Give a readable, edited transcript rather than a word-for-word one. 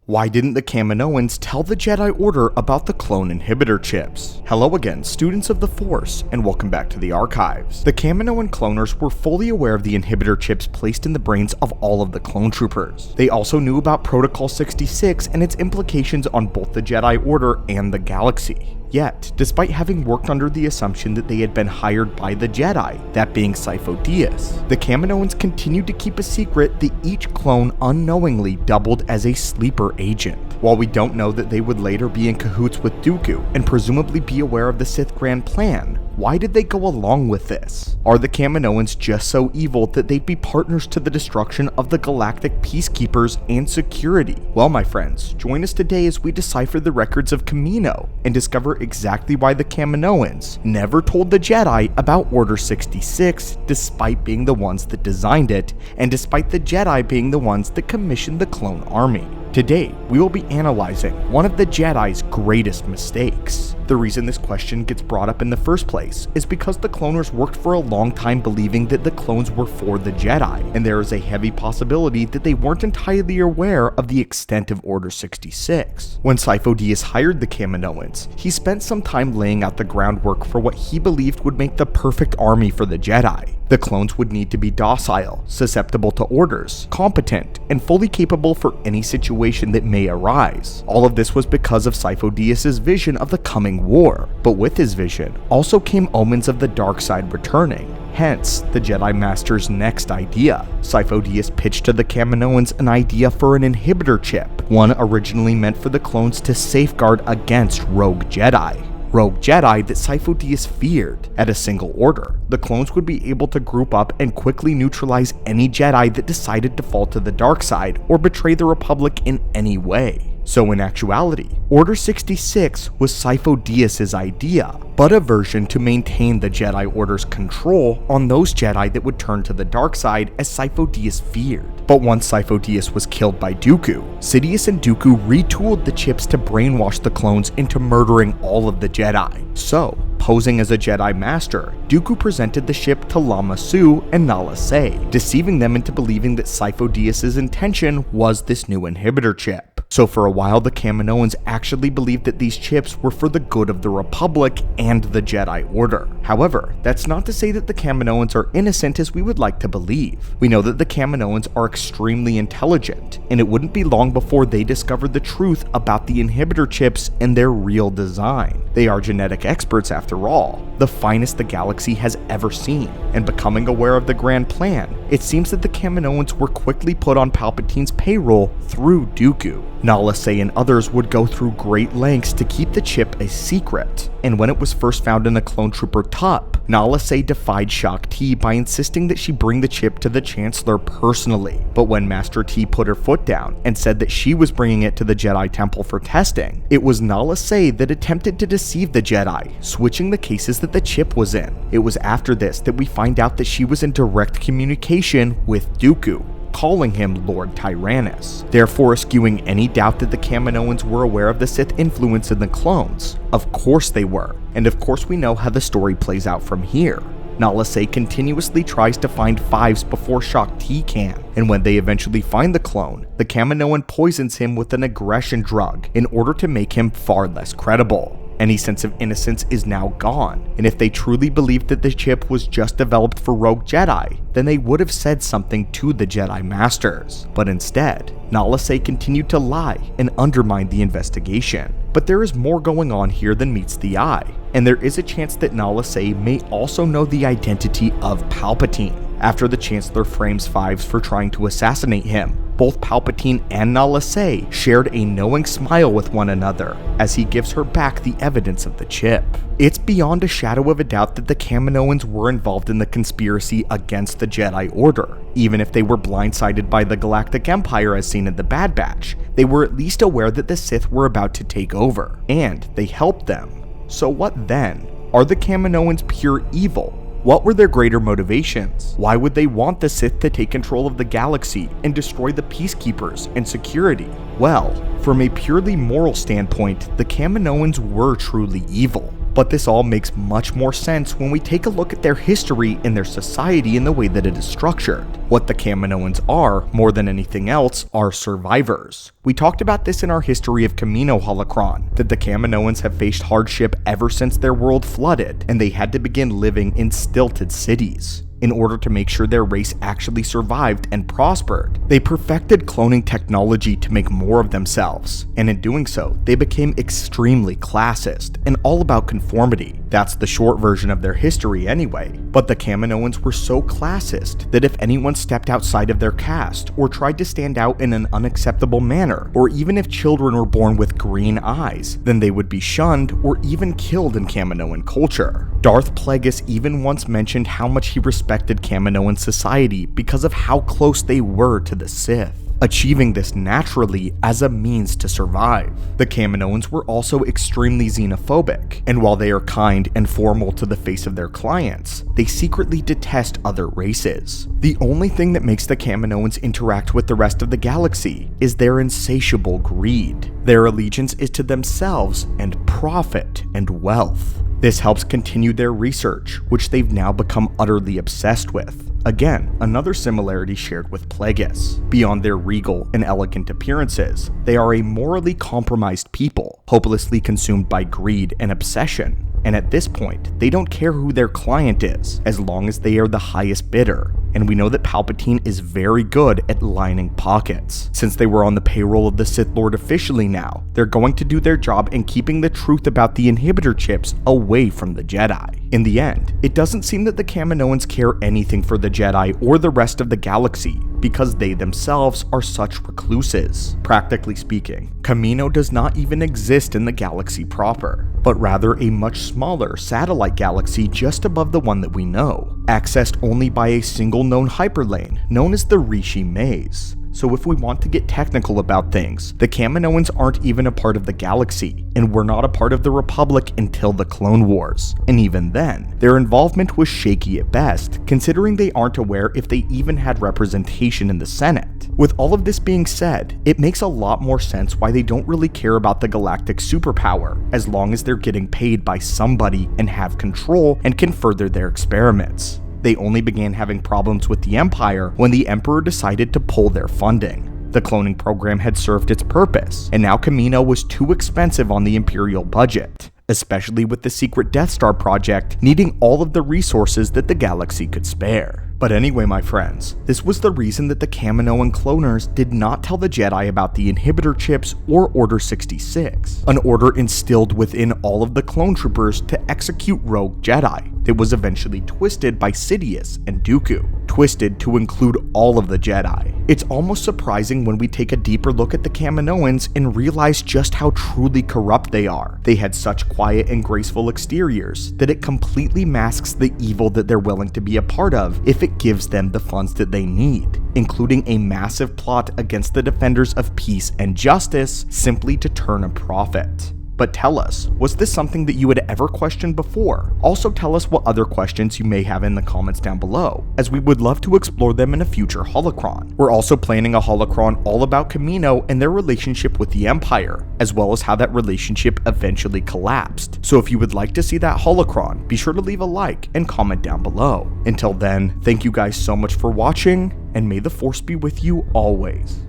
Why didn't the Kaminoans tell the Jedi Order about the clone inhibitor chips? Hello again, students of the Force, and welcome back to the archives. The Kaminoan cloners were fully aware of the inhibitor chips placed in the brains of all of the clone troopers. They also knew about Protocol 66 and its implications on both the Jedi Order and the galaxy. Yet, despite having worked under the assumption that they had been hired by the Jedi, that being Dovydas, the Kaminoans continued to keep a secret that each clone unknowingly doubled as a sleeper agent. While we don't know that they would later be in cahoots with Dooku and presumably be aware of the Sith Grand Plan, why did they go along with this? Are the Kaminoans just so evil that they'd be partners to the destruction of the galactic peacekeepers and security? Well, my friends, join us today as we decipher the records of Kamino and discover exactly why the Kaminoans never told the Jedi about Order 66 despite being the ones that designed it and despite the Jedi being the ones that commissioned the clone army. Today, we will be analyzing one of the Jedi's greatest mistakes. The reason this question gets brought up in the first place is because the cloners worked for a long time believing that the clones were for the Jedi, and there is a heavy possibility that they weren't entirely aware of the extent of Order 66. When Dovydas hired the Kaminoans, he spent some time laying out the groundwork for what he believed would make the perfect army for the Jedi. The clones would need to be docile, susceptible to orders, competent, and fully capable for any situation that may arise. All of this was because of Dovydas' vision of the coming war, but with his vision also came omens of the dark side returning. Hence, the Jedi Master's next idea. Dovydas pitched to the Kaminoans an idea for an inhibitor chip, one originally meant for the clones to safeguard against rogue Jedi. Rogue Jedi that Dovydas feared. At a single order, the clones would be able to group up and quickly neutralize any Jedi that decided to fall to the dark side or betray the Republic in any way. So in actuality, Order 66 was Dovydas' idea, but a version to maintain the Jedi Order's control on those Jedi that would turn to the dark side as Dovydas feared. But once Dovydas was killed by Dooku, Sidious and Dooku retooled the chips to brainwash the clones into murdering all of the Jedi. So, posing as a Jedi Master, Dooku presented the ship to Lama Su and Nala Se, deceiving them into believing that Dovydas' intention was this new inhibitor chip. So for a while, the Kaminoans actually believed that these chips were for the good of the Republic and the Jedi Order. However, that's not to say that the Kaminoans are innocent as we would like to believe. We know that the Kaminoans are extremely intelligent, and it wouldn't be long before they discovered the truth about the inhibitor chips and their real design. They are genetic experts after all, the finest the galaxy has ever seen, and becoming aware of the Grand Plan, it seems that the Kaminoans were quickly put on Palpatine's payroll through Dooku. Nala Se and others would go through great lengths to keep the chip a secret, and when it was first found in a clone trooper Tup, Nala Se defied Shaak Ti by insisting that she bring the chip to the Chancellor personally. But when Master T put her foot down and said that she was bringing it to the Jedi Temple for testing, it was Nala Se that attempted to deceive the Jedi, switching the cases that the chip was in. It was after this that we find out that she was in direct communication with Dooku, calling him Lord Tyrannus, therefore eschewing any doubt that the Kaminoans were aware of the Sith influence in the clones. Of course they were, and of course we know how the story plays out from here. Nala Se continuously tries to find Fives before Shaak Ti can, and when they eventually find the clone, the Kaminoan poisons him with an aggression drug in order to make him far less credible. Any sense of innocence is now gone, and if they truly believed that the chip was just developed for rogue Jedi, then they would have said something to the Jedi Masters. But instead, Nala Se continued to lie and undermine the investigation. But there is more going on here than meets the eye, and there is a chance that Nala Se may also know the identity of Palpatine. After the Chancellor frames Fives for trying to assassinate him, both Palpatine and Nala Se shared a knowing smile with one another as he gives her back the evidence of the chip. It's beyond a shadow of a doubt that the Kaminoans were involved in the conspiracy against the Jedi Order. Even if they were blindsided by the Galactic Empire as seen in the Bad Batch, they were at least aware that the Sith were about to take over, and they helped them. So what then? Are the Kaminoans pure evil? What were their greater motivations? Why would they want the Sith to take control of the galaxy and destroy the peacekeepers and security? Well, from a purely moral standpoint, the Kaminoans were truly evil. But this all makes much more sense when we take a look at their history and their society and the way that it is structured. What the Kaminoans are, more than anything else, are survivors. We talked about this in our History of Kamino holocron, that the Kaminoans have faced hardship ever since their world flooded, and they had to begin living in stilted cities. In order to make sure their race actually survived and prospered, they perfected cloning technology to make more of themselves, and in doing so, they became extremely classist and all about conformity. That's the short version of their history anyway, but the Kaminoans were so classist that if anyone stepped outside of their caste or tried to stand out in an unacceptable manner, or even if children were born with green eyes, then they would be shunned or even killed in Kaminoan culture. Darth Plagueis even once mentioned how much he respected Kaminoan society because of how close they were to the Sith, achieving this naturally as a means to survive. The Kaminoans were also extremely xenophobic, and while they are kind and formal to the face of their clients, they secretly detest other races. The only thing that makes the Kaminoans interact with the rest of the galaxy is their insatiable greed. Their allegiance is to themselves and profit and wealth. This helps continue their research, which they've now become utterly obsessed with. Again, another similarity shared with Plagueis. Beyond their regal and elegant appearances, they are a morally compromised people, hopelessly consumed by greed and obsession. And at this point, they don't care who their client is, as long as they are the highest bidder. And we know that Palpatine is very good at lining pockets. Since they were on the payroll of the Sith Lord officially now, they're going to do their job in keeping the truth about the inhibitor chips away from the Jedi. In the end, it doesn't seem that the Kaminoans care anything for the Jedi or the rest of the galaxy, because they themselves are such recluses. Practically speaking, Kamino does not even exist in the galaxy proper, but rather a much smaller satellite galaxy just above the one that we know, accessed only by a single known hyperlane known as the Rishi Maze. So if we want to get technical about things, the Kaminoans aren't even a part of the galaxy, and were not a part of the Republic until the Clone Wars. And even then, their involvement was shaky at best, considering they aren't aware if they even had representation in the Senate. With all of this being said, it makes a lot more sense why they don't really care about the galactic superpower, as long as they're getting paid by somebody and have control and can further their experiments. They only began having problems with the Empire when the Emperor decided to pull their funding. The cloning program had served its purpose, and now Kamino was too expensive on the Imperial budget, especially with the secret Death Star project needing all of the resources that the galaxy could spare. But anyway, my friends, this was the reason that the Kaminoan cloners did not tell the Jedi about the inhibitor chips or Order 66, an order instilled within all of the clone troopers to execute rogue Jedi that was eventually twisted by Sidious and Dooku, twisted to include all of the Jedi. It's almost surprising when we take a deeper look at the Kaminoans and realize just how truly corrupt they are. They had such quiet and graceful exteriors that it completely masks the evil that they're willing to be a part of if it gives them the funds that they need, including a massive plot against the defenders of peace and justice simply to turn a profit. But tell us, was this something that you had ever questioned before? Also tell us what other questions you may have in the comments down below, as we would love to explore them in a future holocron. We're also planning a holocron all about Kamino and their relationship with the Empire, as well as how that relationship eventually collapsed. So if you would like to see that holocron, be sure to leave a like and comment down below. Until then, thank you guys so much for watching, and may the Force be with you always.